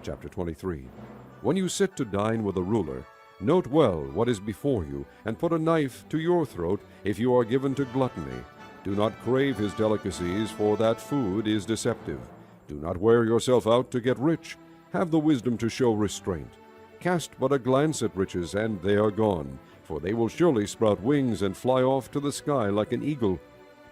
Chapter 23. When you sit to dine with a ruler, note well what is before you, and put a knife to your throat if you are given to gluttony. Do not crave his delicacies, for that food is deceptive. Do not wear yourself out to get rich. Have the wisdom to show restraint. Cast but a glance at riches, and they are gone, for they will surely sprout wings and fly off to the sky like an eagle.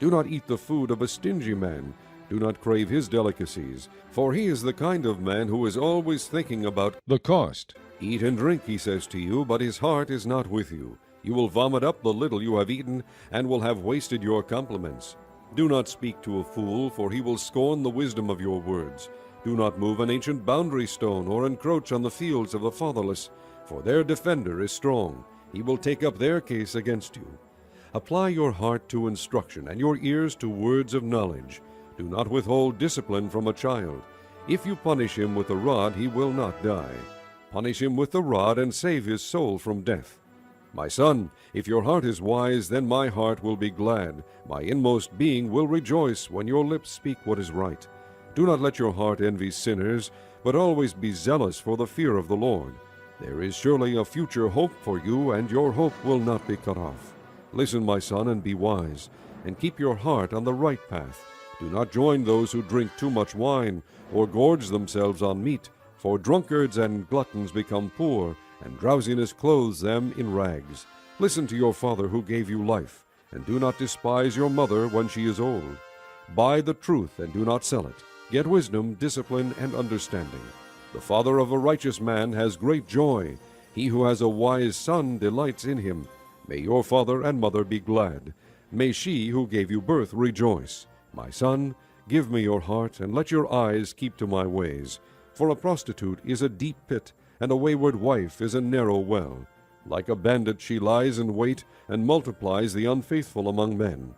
Do not eat the food of a stingy man. Do not crave his delicacies, for he is the kind of man who is always thinking about the cost. Eat and drink, he says to you, but his heart is not with you. You will vomit up the little you have eaten, and will have wasted your compliments. Do not speak to a fool, for he will scorn the wisdom of your words. Do not move an ancient boundary stone, or encroach on the fields of the fatherless, for their defender is strong. He will take up their case against you. Apply your heart to instruction, and your ears to words of knowledge. Do not withhold discipline from a child. If you punish him with a rod, he will not die. Punish him with the rod, and save his soul from death. My son, if your heart is wise, then my heart will be glad. My inmost being will rejoice when your lips speak what is right. Do not let your heart envy sinners, but always be zealous for the fear of the Lord. There is surely a future hope for you, and your hope will not be cut off. Listen, my son, and be wise, and keep your heart on the right path. Do not join those who drink too much wine, or gorge themselves on meat, for drunkards and gluttons become poor, and drowsiness clothes them in rags. Listen to your father who gave you life, and do not despise your mother when she is old. Buy the truth and do not sell it. Get wisdom, discipline, and understanding. The father of a righteous man has great joy. He who has a wise son delights in him. May your father and mother be glad. May she who gave you birth rejoice. My son, give me your heart, and let your eyes keep to my ways. For a prostitute is a deep pit, and a wayward wife is a narrow well. Like a bandit she lies in wait, and multiplies the unfaithful among men.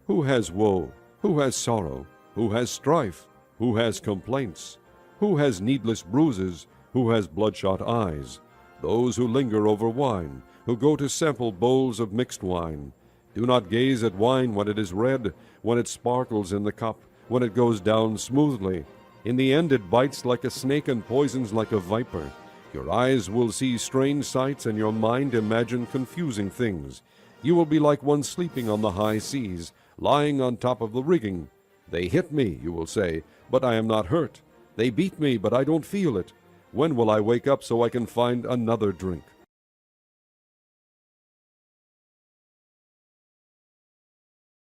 Who has woe? Who has sorrow? Who has strife? Who has complaints? Who has needless bruises? Who has bloodshot eyes? Those who linger over wine, who go to sample bowls of mixed wine. Do not gaze at wine when it is red, when it sparkles in the cup, when it goes down smoothly. In the end it bites like a snake and poisons like a viper. Your eyes will see strange sights, and your mind imagine confusing things. You will be like one sleeping on the high seas, lying on top of the rigging. They hit me, you will say, but I am not hurt. They beat me, but I don't feel it. When will I wake up so I can find another drink?